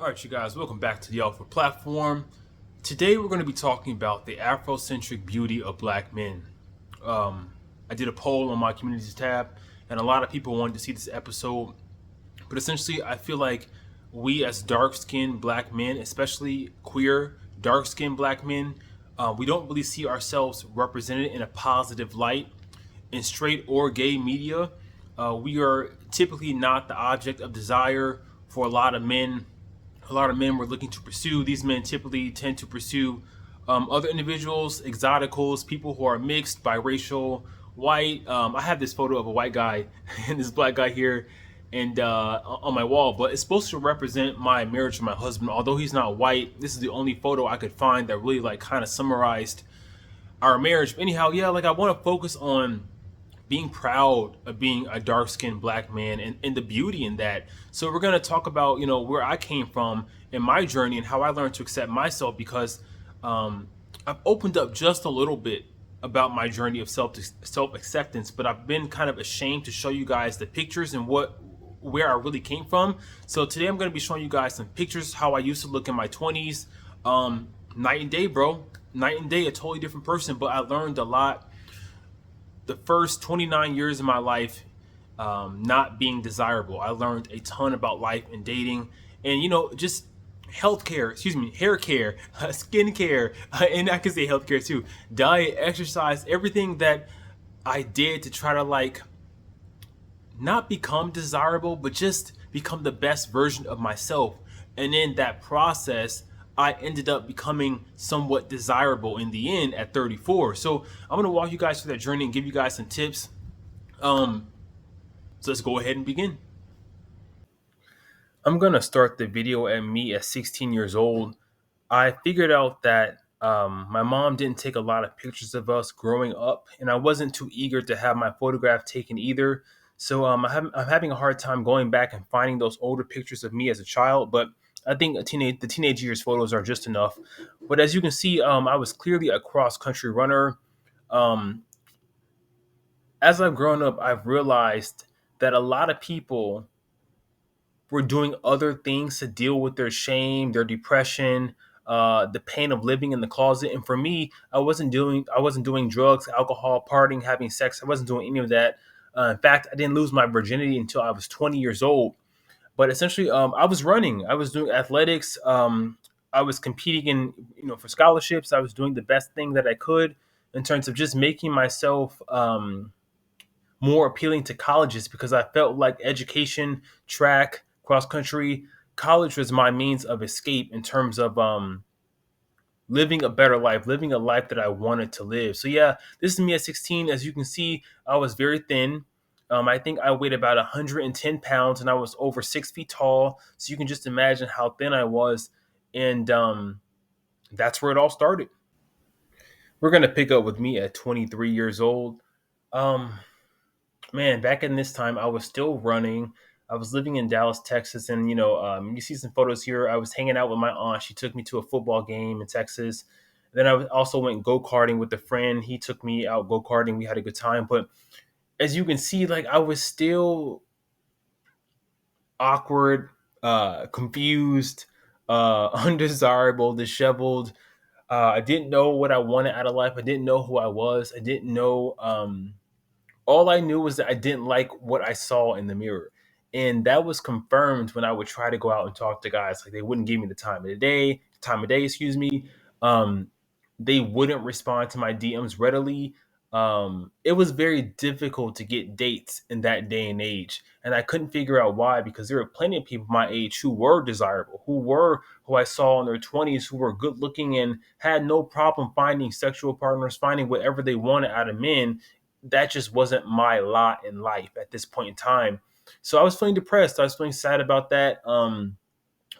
All right, you guys, welcome back to the Alpha Platform. Today, we're going to be talking about the Afrocentric beauty of black men. Um, I did a poll on my communities tab, and a lot of people wanted to see this episode. But essentially, I feel like we, as dark skinned black men, especially queer, dark skinned black men, we don't really see ourselves represented in a positive light in straight or gay media. We are typically not the object of desire for a lot of men. A lot of men were looking to pursue. These men typically tend to pursue other individuals, exoticals, people who are mixed, biracial, white. I have this photo of a white guy and this black guy here, and on my wall. But it's supposed to represent my marriage with my husband. Although he's not white, this is the only photo I could find that really like kind of summarized our marriage. But anyhow, yeah, like I want to focus on being proud of being a dark skinned black man and the beauty in that. So we're gonna talk about, where I came from in my journey and how I learned to accept myself because I've opened up just a little bit about my journey of self acceptance, but I've been kind of ashamed to show you guys the pictures and where I really came from. So today I'm gonna be showing you guys some pictures how I used to look in my 20s. Night and day, bro. Night and day, a totally different person, but I learned a lot the first 29 years of my life not being desirable. I learned a ton about life and dating and, just hair care, skin care, and I can say healthcare too, diet, exercise, everything that I did to try to like not become desirable, but just become the best version of myself. And in that process, I ended up becoming somewhat desirable in the end at 34. So I'm gonna walk you guys through that journey and give you guys some tips. Um, so let's go ahead and begin. I'm gonna start the video at me at 16 years old. I figured out that my mom didn't take a lot of pictures of us growing up, and I wasn't too eager to have my photograph taken either. So I'm having a hard time going back and finding those older pictures of me as a child. But I think the teenage years photos are just enough. But as you can see, I was clearly a cross country runner. Um, as I've grown up, I've realized that a lot of people were doing other things to deal with their shame, their depression, the pain of living in the closet. And for me, I wasn't doing drugs, alcohol, partying, having sex. I wasn't doing any of that. In fact, I didn't lose my virginity until I was 20 years old. But essentially, I was running. I was doing athletics. I was competing in, for scholarships. I was doing the best thing that I could in terms of just making myself more appealing to colleges because I felt like education, track, cross country, college was my means of escape in terms of living a better life, living a life that I wanted to live. So yeah, this is me at 16. As you can see, I was very thin. I think I weighed about 110 pounds and I was over 6 feet tall. So you can just imagine how thin I was. And that's where it all started. We're going to pick up with me at 23 years old. Um, Man, back in this time, I was still running. I was living in Dallas, Texas, and you see some photos here. I was hanging out with my aunt. She took me to a football game in Texas. Then I also went go karting with a friend. He took me out go karting. We had a good time. But as you can see, like I was still awkward, confused, undesirable, disheveled. I didn't know what I wanted out of life. I didn't know who I was. I didn't know. All I knew was that I didn't like what I saw in the mirror. And that was confirmed when I would try to go out and talk to guys. Like they wouldn't give me the time of day, excuse me. Um, they wouldn't respond to my DMs readily. It was very difficult to get dates in that day and age. And I couldn't figure out why because there were plenty of people my age who were desirable, who I saw in their 20s, who were good looking and had no problem finding sexual partners, finding whatever they wanted out of men. That just wasn't my lot in life at this point in time. So I was feeling depressed. I was feeling sad about that.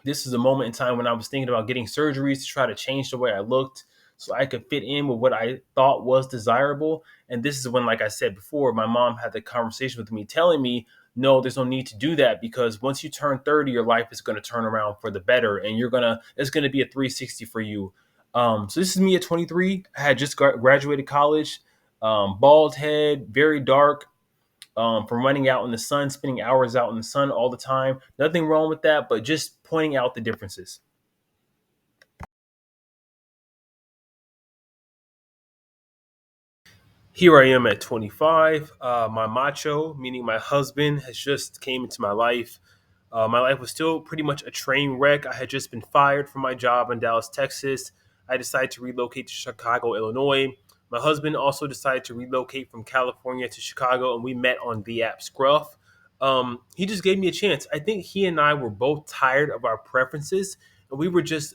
This is a moment in time when I was thinking about getting surgeries to try to change the way I looked so I could fit in with what I thought was desirable. And this is when, like I said before, my mom had the conversation with me telling me, no, there's no need to do that because once you turn 30, your life is going to turn around for the better and it's going to be a 360 for you. So this is me at 23. I had just graduated college, bald head, very dark. from running out in the sun, spending hours out in the sun all the time. Nothing wrong with that, but just pointing out the differences. Here I am at 25. My macho, meaning my husband, has just came into my life. My life was still pretty much a train wreck. I had just been fired from my job in Dallas, Texas. I decided to relocate to Chicago, Illinois. My husband also decided to relocate from California to Chicago, and we met on the app Scruff. He just gave me a chance. I think he and I were both tired of our preferences, and we were just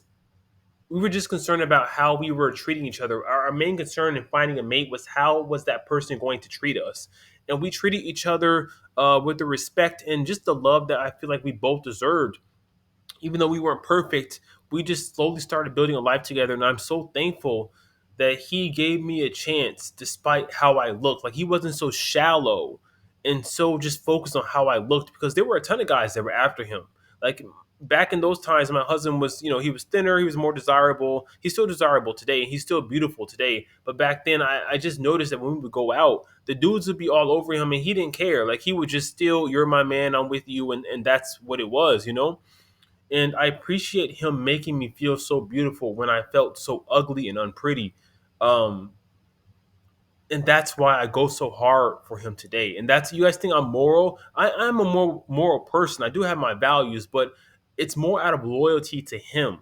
concerned about how we were treating each other. Our main concern in finding a mate was how was that person going to treat us, and we treated each other with the respect and just the love that I feel like we both deserved. Even though we weren't perfect, we just slowly started building a life together, and I'm so thankful that he gave me a chance despite how I looked. Like he wasn't so shallow and so just focused on how I looked, because there were a ton of guys that were after him. Like back in those times, my husband was, he was thinner, he was more desirable. He's still desirable today, and he's still beautiful today. But back then, I just noticed that when we would go out, the dudes would be all over him, and he didn't care. Like he would just still, you're my man, I'm with you, and that's what it was. And I appreciate him making me feel so beautiful when I felt so ugly and unpretty. Um, and that's why I go so hard for him today. And that's, you guys think I'm moral? I'm a more moral person. I do have my values, but it's more out of loyalty to him,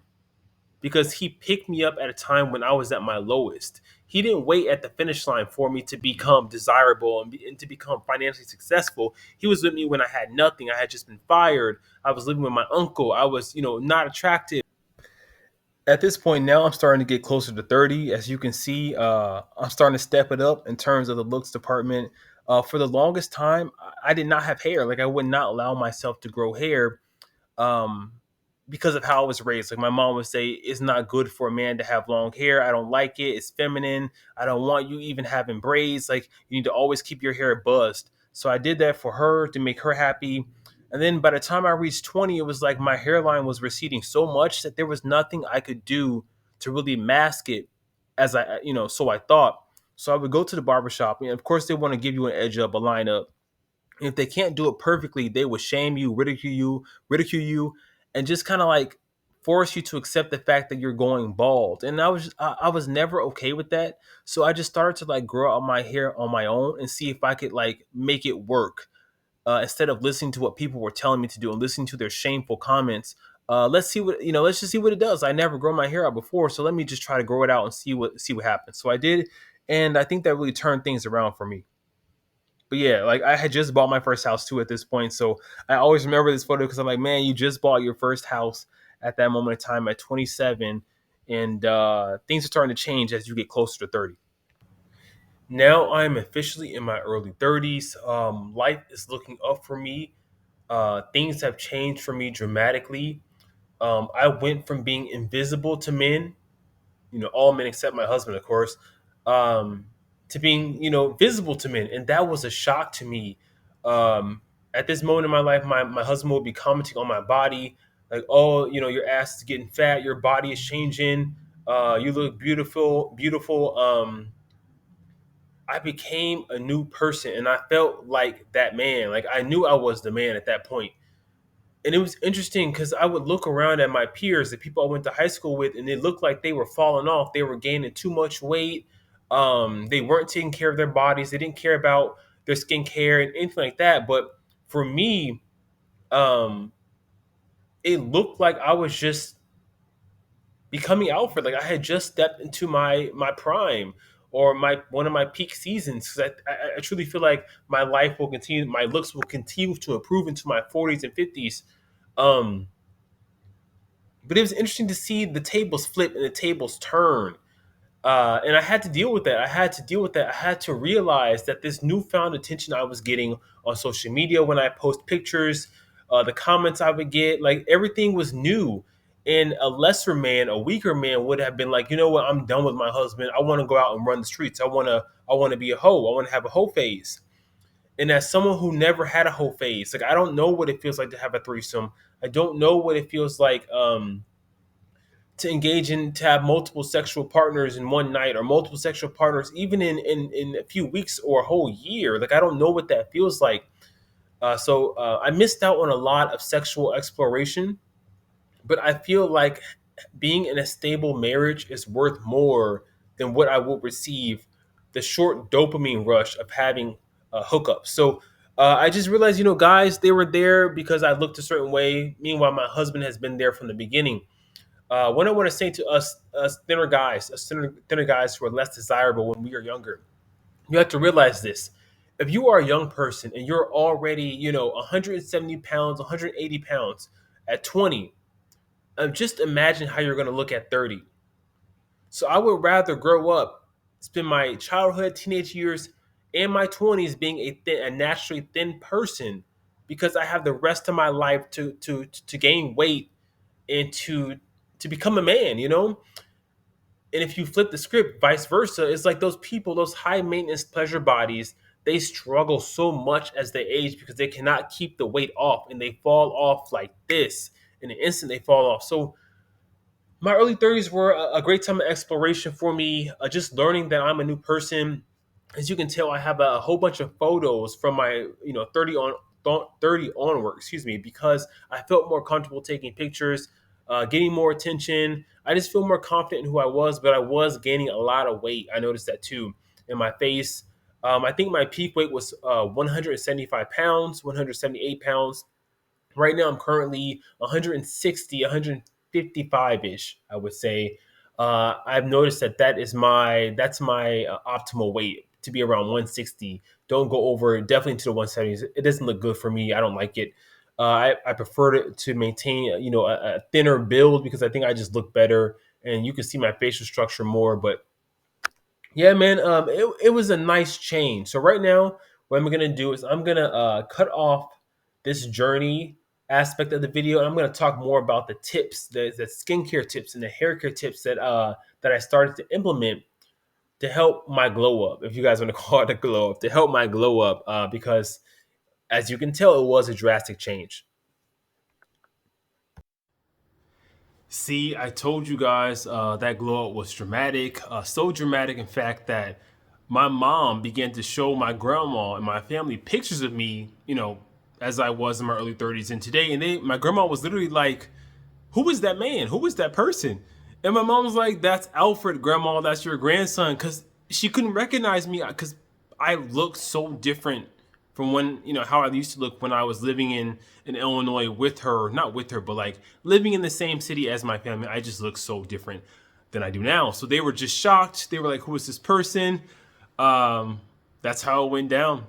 because he picked me up at a time when I was at my lowest. He didn't wait at the finish line for me to become desirable and to become financially successful. He was with me when I had nothing. I had just been fired. I was living with my uncle. I was, not attractive. At this point now, I'm starting to get closer to 30. As you can see, I'm starting to step it up in terms of the looks department. For the longest time, I did not have hair. Like I would not allow myself to grow hair, um, because of how I was raised. Like my mom would say, it's not good for a man to have long hair. I don't like it. It's feminine. I don't want you even having braids. Like you need to always keep your hair buzzed. So I did that for her to make her happy. And then by the time I reached 20, it was like my hairline was receding so much that there was nothing I could do to really mask it, so I thought. So I would go to the barbershop. And of course, they want to give you an edge up, a lineup. If they can't do it perfectly, they will shame you, ridicule you, and just kind of like force you to accept the fact that you're going bald. And I was never okay with that. So I just started to like grow out my hair on my own and see if I could like make it work, instead of listening to what people were telling me to do and listening to their shameful comments. Let's just see what it does. I never grown my hair out before, so let me just try to grow it out and see what happens. So I did, and I think that really turned things around for me. But yeah, like I had just bought my first house too at this point, so I always remember this photo because I'm like, man, you just bought your first house at that moment in time at 27, and things are starting to change as you get closer to 30. Now I'm officially in my early 30s. Life is looking up for me. Things have changed for me dramatically. I went from being invisible to men, all men except my husband, of course, um, to being, visible to men. And that was a shock to me. At this moment in my life, my husband will be commenting on my body, like, oh, your ass is getting fat, your body is changing, you look beautiful, beautiful. I became a new person, and I felt like that man. Like I knew I was the man at that point. And it was interesting because I would look around at my peers, the people I went to high school with, and it looked like they were falling off. They were gaining too much weight. They weren't taking care of their bodies. They didn't care about their skincare and anything like that. But for me, um, it looked like I was just becoming Alfred. Like I had just stepped into my prime, or my one of my peak seasons. 'Cause I truly feel like my life will continue, my looks will continue to improve into my 40s and 50s. Um, but it was interesting to see the tables flip and the tables turn. And I had to deal with that. I had to realize that this newfound attention I was getting on social media when I post pictures, the comments I would get, like everything was new. And a lesser man, a weaker man would have been like, you know what, I'm done with my husband. I want to go out and run the streets. I want to be a hoe. I want to have a hoe phase. And as someone who never had a hoe phase, like I don't know what it feels like to have a threesome. I don't know what it feels like to engage in to have multiple sexual partners in one night, or multiple sexual partners even in a few weeks or a whole year. Like, I don't know what that feels like. So I missed out on a lot of sexual exploration, but I feel like being in a stable marriage is worth more than what I will receive the short dopamine rush of having a hookup. So I just realized, guys, they were there because I looked a certain way. Meanwhile, my husband has been there from the beginning. What I want to say to us thinner guys who are less desirable when we are younger, you have to realize this. If you are a young person and you're already, 170 pounds, 180 pounds at 20, just imagine how you're going to look at 30. So I would rather grow up, spend my childhood, teenage years, and my 20s being a naturally thin person, because I have the rest of my life to gain weight and to become a man, And if you flip the script, vice versa, it's like those people, those high maintenance pleasure bodies, they struggle so much as they age because they cannot keep the weight off, and they fall off like this. In an instant, they fall off. So my early 30s were a great time of exploration for me, just learning that I'm a new person. As you can tell, I have a whole bunch of photos from my 30 onward, excuse me, because I felt more comfortable taking pictures, getting more attention. I just feel more confident in who I was, but I was gaining a lot of weight. I noticed that too in my face. I think my peak weight was 175 pounds, 178 pounds. Right now, I'm currently 160, 155 ish, I would say. I've noticed that's my optimal weight, to be around 160. Don't go over, definitely to the 170s. It doesn't look good for me. I don't like it. I prefer to maintain, a thinner build, because I think I just look better, and you can see my facial structure more. But yeah, man, it was a nice change. So right now, what I'm gonna do is I'm gonna cut off this journey aspect of the video, and I'm gonna talk more about the tips, the skincare tips and the hair care tips that I started to implement to help my glow up. If you guys want to call it a glow up, to help my glow up, because as you can tell, it was a drastic change. See, I told you guys that glow up was dramatic. So dramatic, in fact, that my mom began to show my grandma and my family pictures of me, as I was in my early 30s and today. And my grandma was literally like, "Who is that man? Who is that person?" And my mom was like, "That's Alfred, grandma. That's your grandson." Because she couldn't recognize me, because I looked so different from when, how I used to look when I was living in Illinois with her, not with her, but like living in the same city as my family. I just look so different than I do now. So they were just shocked. They were like, "Who is this person?" That's how it went down.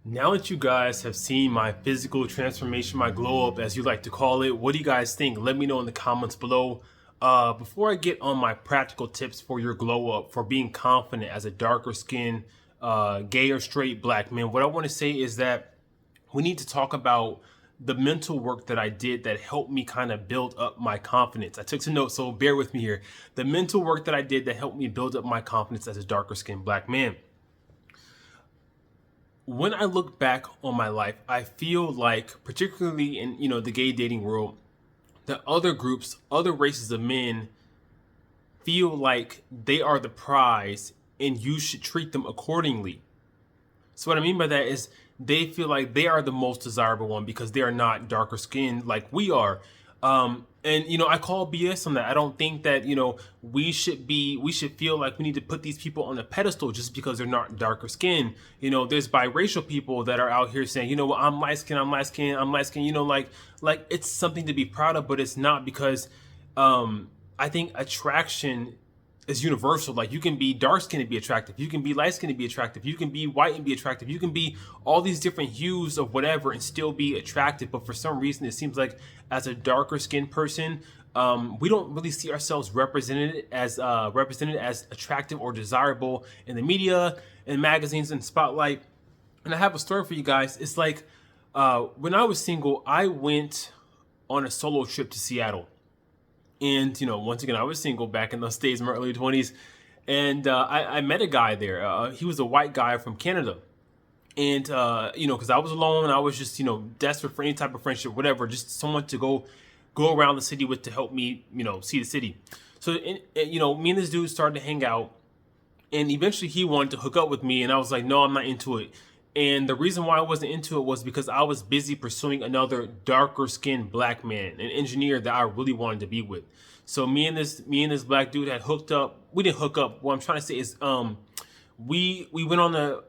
Now that you guys have seen my physical transformation, my glow up, as you like to call it, what do you guys think? Let me know in the comments below. Before I get on my practical tips for your glow up, for being confident as a darker skinned, gay or straight black man, what I want to say is that we need to talk about the mental work that I did that helped me kind of build up my confidence. I took some notes, so bear with me here. The mental work that I did that helped me build up my confidence as a darker skinned black man. When I look back on my life, I feel like, particularly in the gay dating world, that other groups, other races of men feel like they are the prize and you should treat them accordingly. So what I mean by that is they feel like they are the most desirable one because they are not darker skinned like we are. And I call BS on that. I don't think that we should feel like we need to put these people on a pedestal just because they're not darker skinned. There's biracial people that are out here saying, I'm light skinned, I'm light skinned, I'm light skinned. Like it's something to be proud of, but it's not, because I think attraction is universal. Like, you can be dark skinned and be attractive, you can be light skinned and be attractive, you can be white and be attractive, you can be all these different hues of whatever and still be attractive. But for some reason, it seems like as a darker skinned person, we don't really see ourselves represented as attractive or desirable in the media and magazines and spotlight. And I have a story for you guys. It's like, when I was single, I went on a solo trip to Seattle. And, once again, I was single back in those days, in my early 20s. And I met a guy there. He was a white guy from Canada. And, because I was alone, I was just, desperate for any type of friendship, whatever, just someone to go go around the city with to help me, see the city. So, me and this dude started to hang out, and eventually he wanted to hook up with me, and I was like, no, I'm not into it. And the reason why I wasn't into it was because I was busy pursuing another darker skinned black man, an engineer that I really wanted to be with. So me and this black dude had hooked up. We didn't hook up. What I'm trying to say is, we went on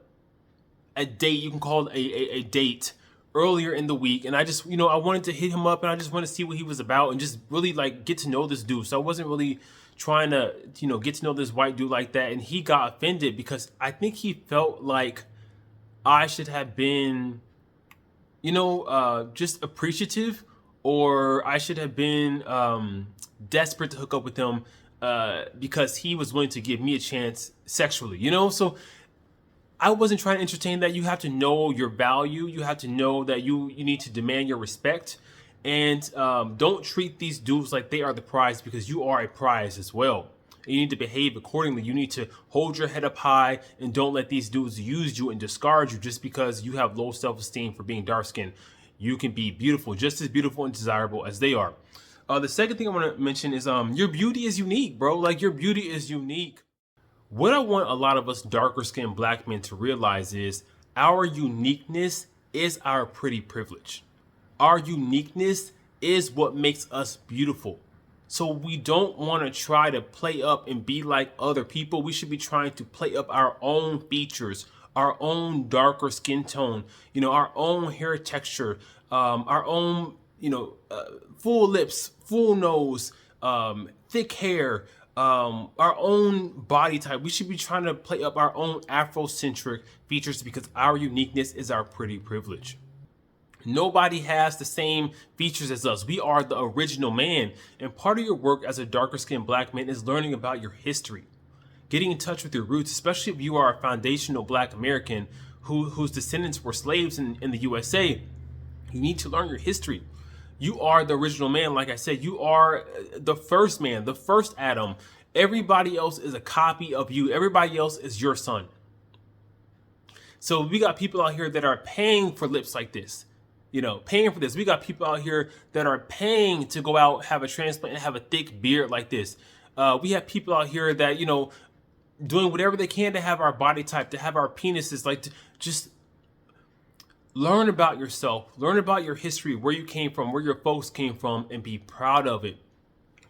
a date. You can call it a date earlier in the week, and I just, I wanted to hit him up, and I just wanted to see what he was about, and just really like get to know this dude. So I wasn't really trying to, get to know this white dude like that. And he got offended because I think he felt like I should have been, just appreciative, or I should have been desperate to hook up with him because he was willing to give me a chance sexually, So I wasn't trying to entertain that. You have to know your value. You have to know that you need to demand your respect. And don't treat these dudes like they are the prize, because you are a prize as well. You need to behave accordingly. You need to hold your head up high, and don't let these dudes use you and discard you just because you have low self-esteem for being dark-skinned. You can be beautiful, just as beautiful and desirable as they are. The second thing I want to mention is your beauty is unique, bro. Like, your beauty is unique. What I want a lot of us darker skinned black men to realize is our uniqueness is our pretty privilege. Our uniqueness is what makes us beautiful. So we don't want to try to play up and be like other people. We should be trying to play up our own features, our own darker skin tone, our own hair texture, our own, full lips, full nose, thick hair, our own body type. We should be trying to play up our own Afrocentric features, because our uniqueness is our pretty privilege. Nobody has the same features as us. We are the original man. And part of your work as a darker skinned black man is learning about your history, getting in touch with your roots, especially if you are a foundational black American whose descendants were slaves in the USA. You need to learn your history. You are the original man. Like I said, you are the first man, the first Adam. Everybody else is a copy of you. Everybody else is your son. So we got people out here that are paying for lips like this. Paying for this. We got people out here that are paying to go out, have a transplant, and have a thick beard like this. We have people out here that, doing whatever they can to have our body type, to have our penises, just learn about yourself, learn about your history, where you came from, where your folks came from, and be proud of it.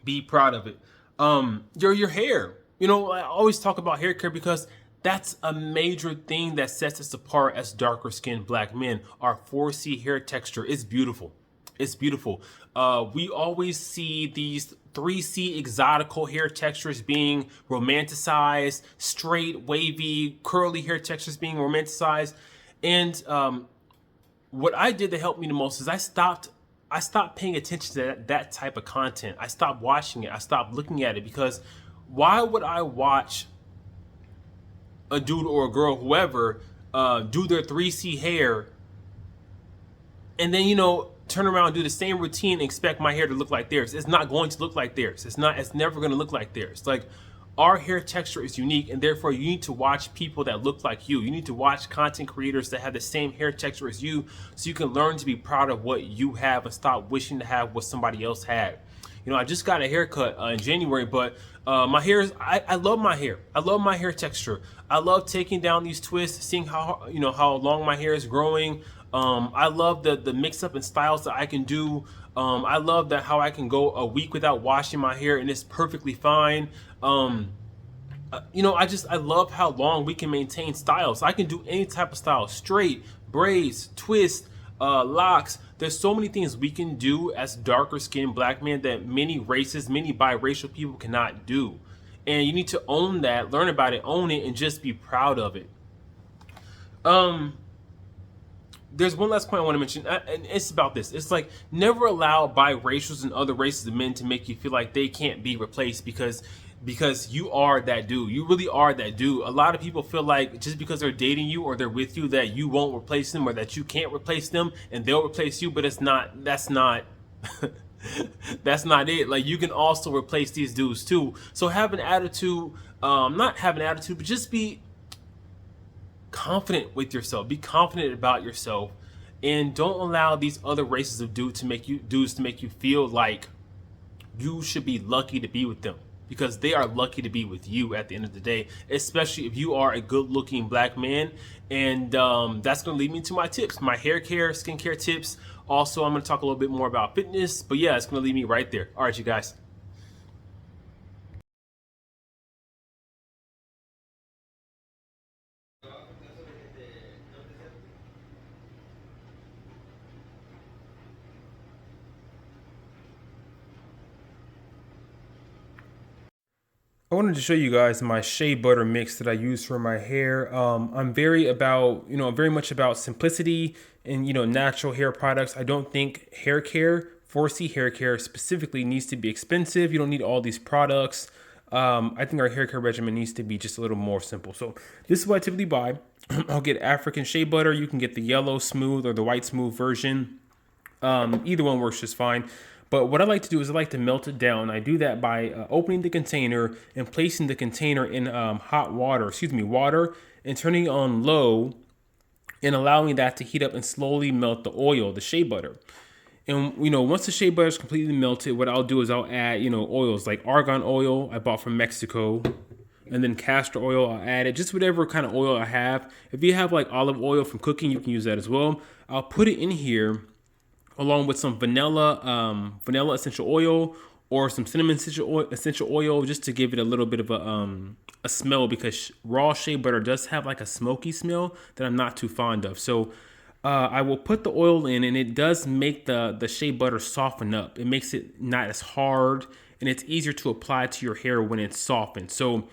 Be proud of it. Your hair. I always talk about hair care because that's a major thing that sets us apart as darker skinned black men. Our 4C hair texture is beautiful. It's beautiful. We always see these 3C exotical hair textures being romanticized, straight, wavy, curly hair textures being romanticized. And what I did to help me the most is I stopped paying attention to that type of content. I stopped watching it. I stopped looking at it, because why would I watch a dude or a girl, whoever, do their 3C hair, and then, turn around and do the same routine and expect my hair to look like theirs? It's not going to look like theirs. It's never going to look like theirs. Like, our hair texture is unique, and therefore you need to watch people that look like you. You need to watch content creators that have the same hair texture as you, so you can learn to be proud of what you have and stop wishing to have what somebody else had. I just got a haircut in January, but my hair is, I love my hair. I love my hair texture. I love taking down these twists, seeing how long my hair is growing. I love the mix up in styles that I can do. I love that how I can go a week without washing my hair and it's perfectly fine. I love how long we can maintain styles. I can do any type of style: straight, braids, twist, locks. There's so many things we can do as darker skinned black men that many races, many biracial people cannot do. And you need to own that, learn about it, own it, and just be proud of it. There's one last point I want to mention, and it's about this. It's like, never allow biracials and other races of men to make you feel like they can't be replaced, because you are that dude. You really are that dude. A lot of people feel like just because they're dating you or they're with you that you won't replace them, or that you can't replace them and they'll replace you, but that's not that's not it. Like, you can also replace these dudes too. So have an attitude, not have an attitude, but just be confident with yourself. Be confident about yourself, and don't allow these other races of dudes to make you feel like you should be lucky to be with them, because they are lucky to be with you at the end of the day, especially if you are a good looking black man. And that's going to lead me to my tips, my hair care, skincare tips. Also, I'm going to talk a little bit more about fitness, but yeah, it's going to lead me right there. All right, you guys. I wanted to show you guys my shea butter mix that I use for my hair. I'm very much about simplicity and, natural hair products. I don't think hair care, 4C hair care specifically, needs to be expensive. You don't need all these products. I think our hair care regimen needs to be just a little more simple. So this is what I typically buy. I'll get African shea butter. You can get the yellow smooth or the white smooth version. Either one works just fine. But what I like to do is I like to melt it down. I do that by opening the container and placing the container in water, and turning on low and allowing that to heat up and slowly melt the oil, the shea butter. And once the shea butter is completely melted, what I'll do is I'll add oils like argan oil I bought from Mexico, and then castor oil. I'll add it, just whatever kind of oil I have. If you have like olive oil from cooking, you can use that as well. I'll put it in here along with some vanilla essential oil or some cinnamon essential oil, just to give it a little bit of a smell, because raw shea butter does have like a smoky smell that I'm not too fond of. So I will put the oil in, and it does make the shea butter soften up. It makes it not as hard, and it's easier to apply to your hair when it's softened. So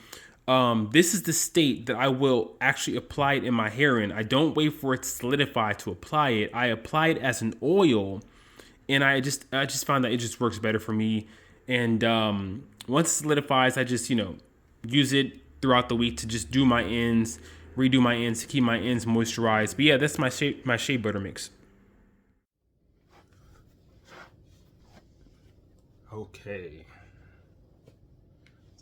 this is the state that I will actually apply it in my hair in. I don't wait for it to solidify to apply it. I apply it as an oil, and I just found that it just works better for me. And once it solidifies, I just use it throughout the week to just do my ends, redo my ends to keep my ends moisturized. But yeah, that's my shea butter mix. Okay.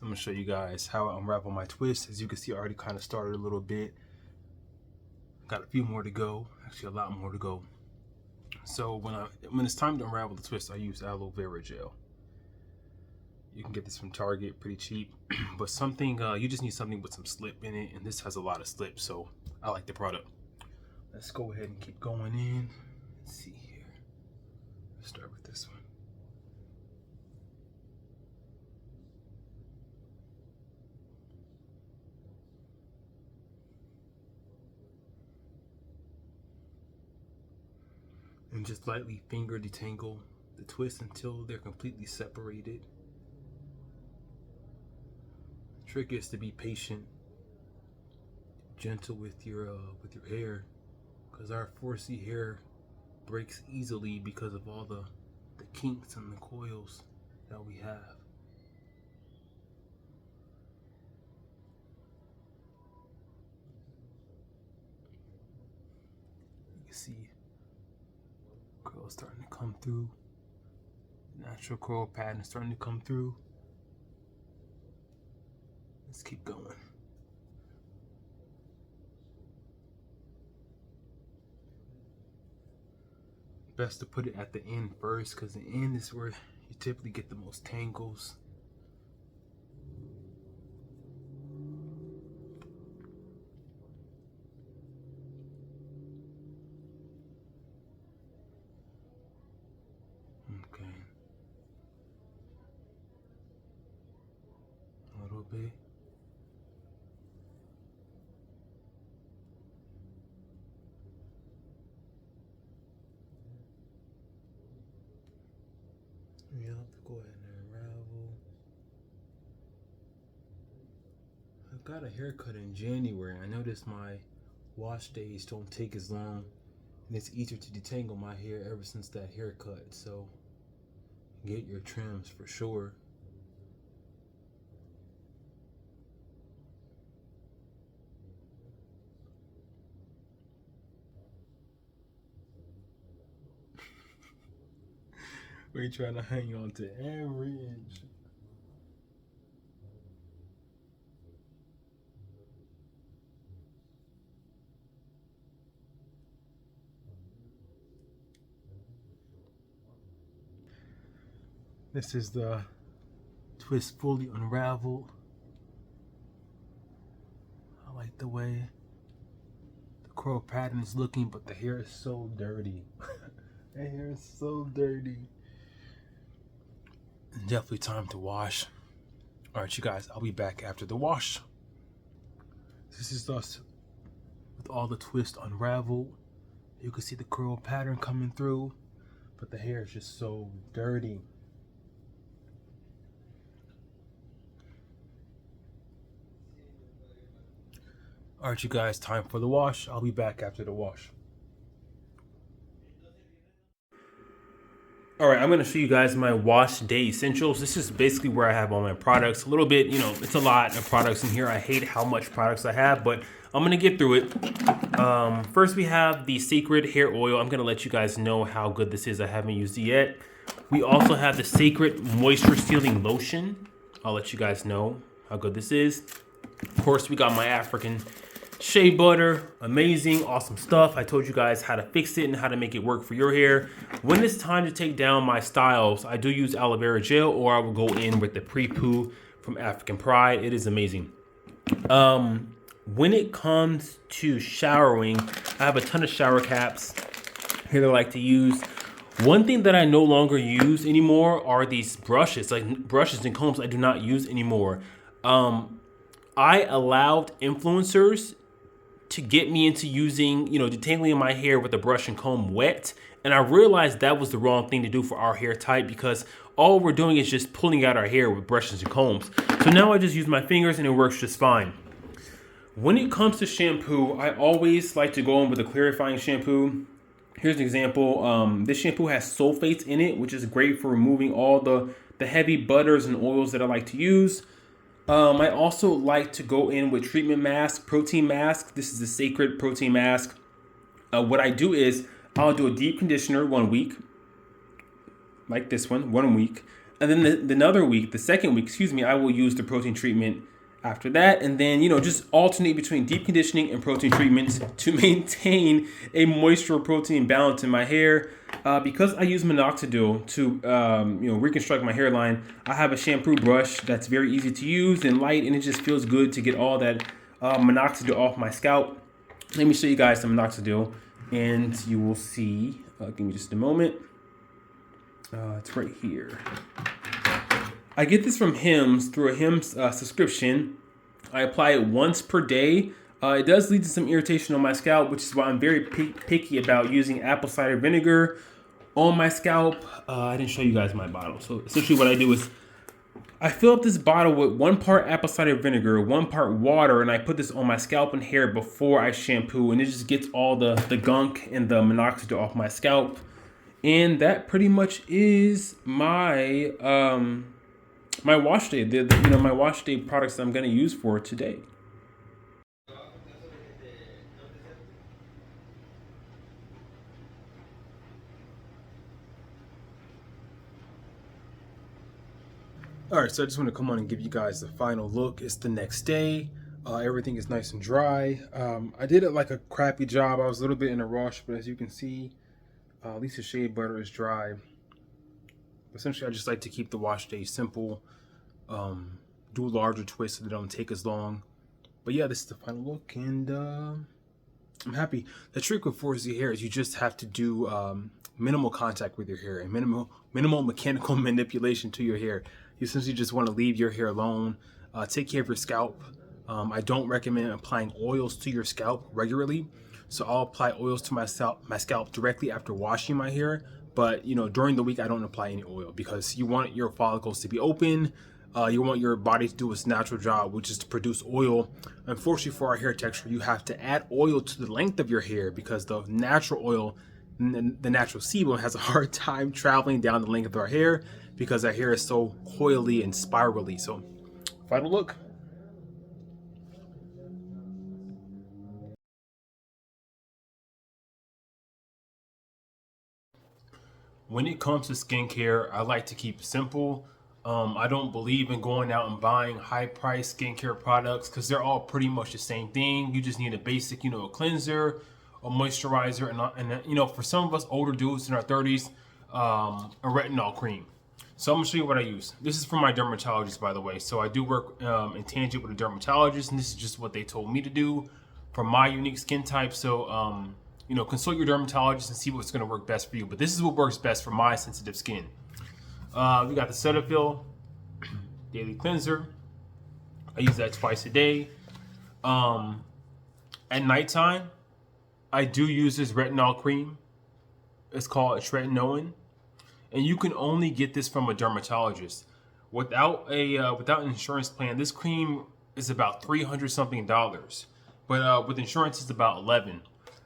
I'm gonna show you guys how I unravel my twist. As you can see, I already kind of started a little bit. Got a few more to go, actually a lot more to go. So when it's time to unravel the twist, I use aloe vera gel. You can get this from Target, pretty cheap. But you just need something with some slip in it, and this has a lot of slip, so I like the product. Let's go ahead and keep going in. Let's see here. Let's start with this one. And just lightly finger detangle the twist until they're completely separated. The trick is to be patient, gentle with your hair, because our 4C hair breaks easily because of all the kinks and the coils that we have. You can see curl starting to come through. Natural curl pattern is starting to come through. Let's keep going. Best to put it at the end first, because the end is where you typically get the most tangles. Okay. A little bit. We have to go ahead and unravel. I got a haircut in January. I noticed my wash days don't take as long, and it's easier to detangle my hair ever since that haircut. So get your trims for sure. We're trying to hang on to every inch. This is the twist fully unraveled. I like the way the curl pattern is looking, but the hair is so dirty. The hair is so dirty. Definitely time to wash. All right, you guys, I'll be back after the wash. This is us with all the twist unraveled. You can see the curl pattern coming through, but the hair is just so dirty. All right, you guys, time for the wash. I'll be back after the wash. All right, I'm gonna show you guys my wash day essentials. This is basically where I have all my products. A little bit, you know, it's a lot of products in here. I hate how much products I have, but I'm gonna get through it. First, we have the Sacred Hair Oil. I'm gonna let you guys know how good this is. I haven't used it yet. We also have the Sacred Moisture Sealing Lotion. I'll let you guys know how good this is. Of course, we got my African shea butter. Amazing, awesome stuff. I told you guys how to fix it and how to make it work for your hair. When it's time to take down my styles, I do use aloe vera gel, or I will go in with the pre-poo from African Pride. It is amazing. When it comes to showering, I have a ton of shower caps here that I like to use. One thing that I no longer use anymore are these brushes, like brushes and combs I do not use anymore. I allowed influencers to get me into using, you know, detangling my hair with a brush and comb wet. And I realized that was the wrong thing to do for our hair type, because all we're doing is just pulling out our hair with brushes and combs. So now I just use my fingers and it works just fine. When it comes to shampoo, I always like to go in with a clarifying shampoo. Here's an example. This shampoo has sulfates in it, which is great for removing all the heavy butters and oils that I like to use. I also like to go in with treatment mask, protein mask. This is the Sacred Protein Mask. What I do is I'll do a deep conditioner 1 week, like this one, 1 week. And then another week, the second week, I will use the protein treatment after that. And then, you know, just alternate between deep conditioning and protein treatments to maintain a moisture protein balance in my hair. Because I use minoxidil to reconstruct my hairline, I have a shampoo brush that's very easy to use and light, and it just feels good to get all that minoxidil off my scalp. Let me show you guys some minoxidil, and you will see. Give me just a moment. It's right here. I get this from Hims through a Hims subscription. I apply it once per day. It does lead to some irritation on my scalp, which is why I'm very picky about using apple cider vinegar on my scalp. I didn't show you guys my bottle. So essentially what I do is I fill up this bottle with 1 part apple cider vinegar, 1 part water, and I put this on my scalp and hair before I shampoo, and it just gets all the gunk and the minoxidil off my scalp. And that pretty much is my my wash day. My wash day products that I'm gonna use for today. All right, so I just want to come on and give you guys the final look. It's the next day. Everything is nice and dry. I did it like a crappy job. I was a little bit in a rush, but as you can see, at least the shea butter is dry. Essentially, I just like to keep the wash day simple. Do larger twists so they don't take as long. But yeah, this is the final look, and I'm happy. The trick with 4Z hair is you just have to do minimal contact with your hair and minimal mechanical manipulation to your hair. You essentially just want to leave your hair alone. Take care of your scalp. I don't recommend applying oils to your scalp regularly. So I'll apply oils to my scalp directly after washing my hair. But during the week, I don't apply any oil because you want your follicles to be open. You want your body to do its natural job, which is to produce oil. Unfortunately, for our hair texture, you have to add oil to the length of your hair because the natural oil, the natural sebum, has a hard time traveling down the length of our hair because our hair is so coily and spirally. So, final look. When it comes to skincare, I like to keep it simple. I don't believe in going out and buying high-priced skincare products because they're all pretty much the same thing. You just need a basic, a cleanser, a moisturizer, and for some of us older dudes in our 30s, a retinol cream. So I'm gonna show you what I use. This is from my dermatologist, by the way. So I do work in tangent with a dermatologist, and this is just what they told me to do for my unique skin type. So consult your dermatologist and see what's gonna work best for you. But this is what works best for my sensitive skin. We got the Cetaphil Daily Cleanser. I use that twice a day. At nighttime, I do use this retinol cream. It's called tretinoin. And you can only get this from a dermatologist. Without an insurance plan, this cream is about $300 something, but with insurance it's about $11.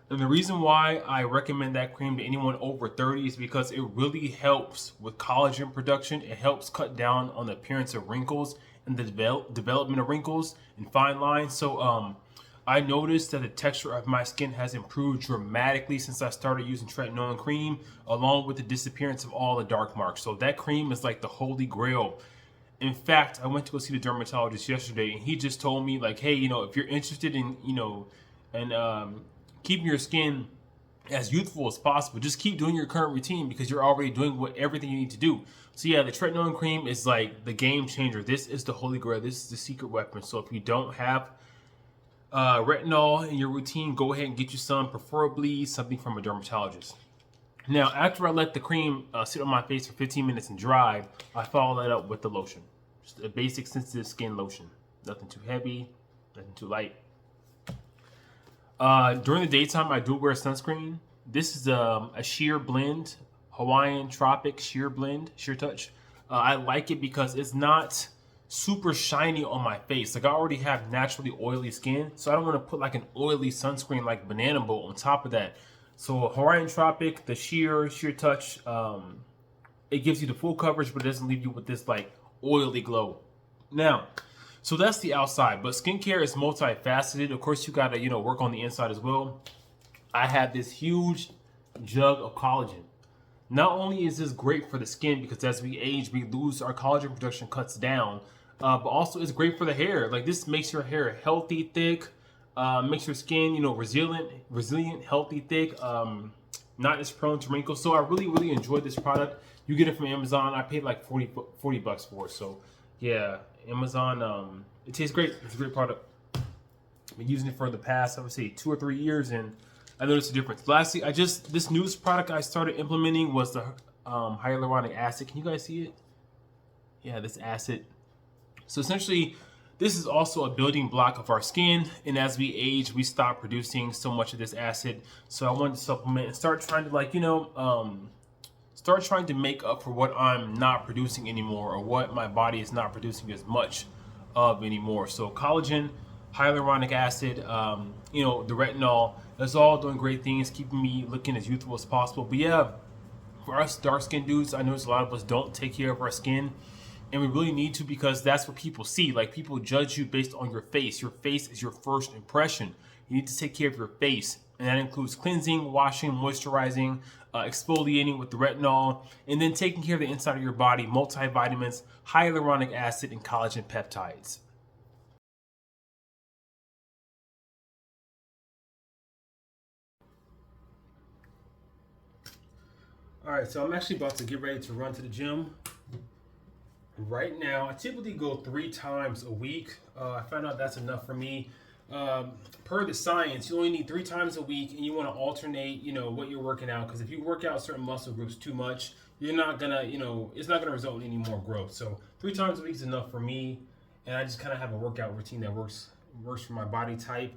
And the reason why I recommend that cream to anyone over 30 is because it really helps with collagen production. It helps cut down on the appearance of wrinkles and the development of wrinkles and fine lines. So I noticed that the texture of my skin has improved dramatically since I started using tretinoin cream, along with the disappearance of all the dark marks. So that cream is like the holy grail. In fact, I went to go see the dermatologist yesterday, and he just told me, like, hey, if you're interested in, keeping your skin as youthful as possible, just keep doing your current routine because you're already doing everything you need to do. So yeah, the tretinoin cream is like the game changer. This is the holy grail. This is the secret weapon. So if you don't have retinol in your routine, go ahead and get you some, preferably something from a dermatologist. Now, after I let the cream sit on my face for 15 minutes and dry, I follow that up with the lotion. Just a basic sensitive skin lotion. Nothing too heavy, nothing too light. During the daytime, I do wear sunscreen. This is a sheer blend, Hawaiian Tropic sheer blend, sheer touch. I like it because it's not super shiny on my face. Like, I already have naturally oily skin, so I don't want to put like an oily sunscreen like Banana Boat on top of that. So Hawaiian Tropic, the sheer touch, it gives you the full coverage, but it doesn't leave you with this like oily glow. Now, so that's the outside, but skincare is multifaceted. Of course, you gotta work on the inside as well. I have this huge jug of collagen. Not only is this great for the skin because as we age, we lose our collagen production, cuts down, but also it's great for the hair. Like, this makes your hair healthy, thick, makes your skin, resilient, healthy, thick, not as prone to wrinkles. So I really enjoyed this product. You get it from Amazon. I paid like 40 bucks for it. So yeah, Amazon, it tastes great. It's a great product. I've been using it for the past, I would say 2 or 3 years, and I noticed a difference. Lastly, this newest product I started implementing was the hyaluronic acid. Can you guys see it? Yeah, this acid. So essentially, this is also a building block of our skin, and as we age, we stop producing so much of this acid. So I wanted to supplement and start trying to start trying to make up for what I'm not producing anymore, or what my body is not producing as much of anymore. So collagen, hyaluronic acid, the retinol, that's all doing great things, keeping me looking as youthful as possible. But yeah, for us dark-skinned dudes, I notice a lot of us don't take care of our skin. And we really need to, because that's what people see. Like, people judge you based on your face. Your face is your first impression. You need to take care of your face. And that includes cleansing, washing, moisturizing, exfoliating with the retinol, and then taking care of the inside of your body, multivitamins, hyaluronic acid, and collagen peptides. All right, so I'm actually about to get ready to run to the gym. Right now, I typically go 3 times a week. I found out that's enough for me. Per the science, you only need 3 times a week, and you want to alternate, what you're working out. Because if you work out certain muscle groups too much, you're not gonna, it's not gonna result in any more growth. So 3 times a week is enough for me, and I just kind of have a workout routine that works for my body type.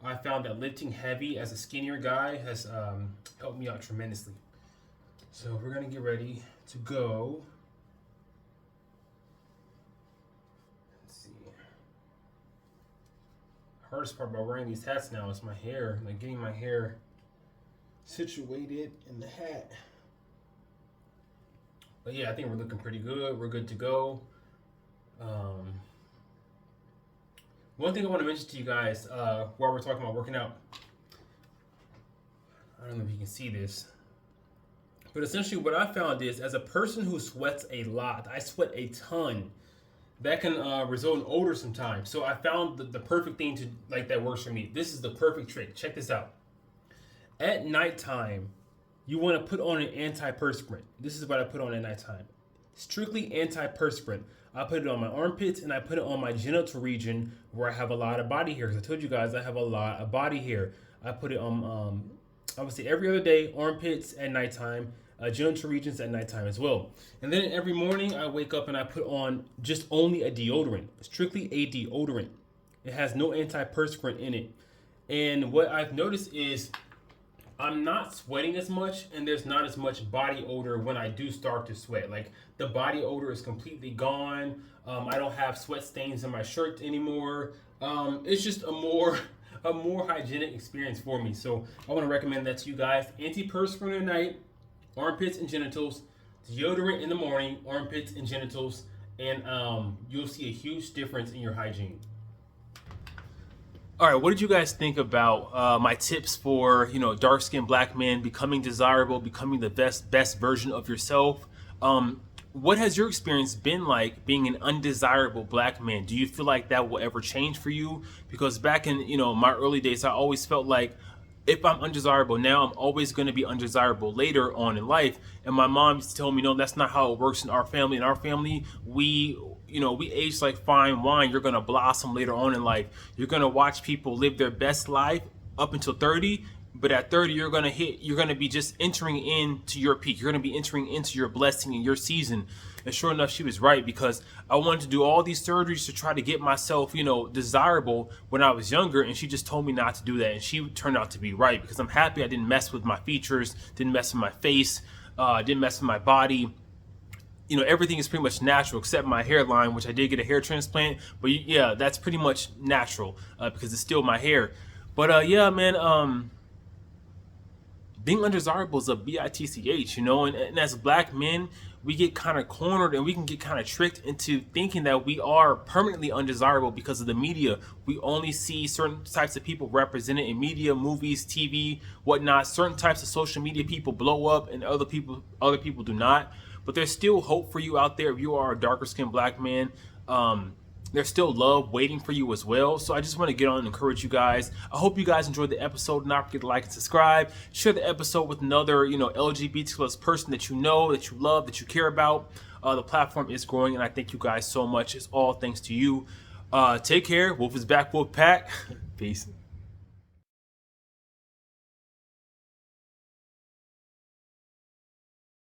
I found that lifting heavy as a skinnier guy has helped me out tremendously. So we're gonna get ready to go. Hardest part about wearing these hats now is my hair, like getting my hair situated in the hat. But yeah, I think we're looking pretty good. We're good to go. One thing I want to mention to you guys while we're talking about working out, I don't know if you can see this, but essentially what I found is, as a person who sweats a lot, I sweat a ton, that can result in odor sometimes. So I found the perfect thing that works for me. This is the perfect trick. Check this out. At nighttime, you want to put on an antiperspirant. This is what I put on at nighttime. strictly antiperspirant. I put it on my armpits and I put it on my genital region where I have a lot of body hair. Because I told you guys I have a lot of body hair. I put it on obviously every other day, armpits at nighttime, genital regions at nighttime as well. And then every morning I wake up and I put on just only a deodorant, strictly a deodorant. It has no antiperspirant in it. And what I've noticed is I'm not sweating as much, and there's not as much body odor when I do start to sweat. Like, the body odor is completely gone. I don't have sweat stains in my shirt anymore. It's just a more hygienic experience for me. So I want to recommend that to you guys. Antiperspirant at night, armpits and genitals, deodorant in the morning, armpits and genitals, and you'll see a huge difference in your hygiene. All right, what did you guys think about my tips for, dark-skinned black men becoming desirable, becoming the best version of yourself? What has your experience been like being an undesirable black man? Do you feel like that will ever change for you? Because back in, my early days, I always felt like if I'm undesirable now, I'm always going to be undesirable later on in life. And my mom used to tell me, no, that's not how it works in our family. In our family, we age like fine wine. You're going to blossom later on in life. You're going to watch people live their best life up until 30. But at 30, you're going to be just entering into your peak. You're going to be entering into your blessing and your season. And sure enough, she was right, because I wanted to do all these surgeries to try to get myself, desirable when I was younger. And she just told me not to do that. And she turned out to be right, because I'm happy I didn't mess with my features, didn't mess with my face, didn't mess with my body. Everything is pretty much natural except my hairline, which I did get a hair transplant. But yeah, that's pretty much natural because it's still my hair. But yeah, man, being undesirable is a bitch, and as black men, we get kind of cornered and we can get kind of tricked into thinking that we are permanently undesirable because of the media. We only see certain types of people represented in media, movies, TV, whatnot. Certain types of social media people blow up and other people do not. But there's still hope for you out there if you are a darker skinned black man. There's still love waiting for you as well. So I just want to get on and encourage you guys. I hope you guys enjoyed the episode. Do not forget to like and subscribe. Share the episode with another, LGBT plus person that you know, that you love, that you care about. The platform is growing, and I thank you guys so much. It's all thanks to you. Take care. Wolf is back, Wolf Pack. Peace.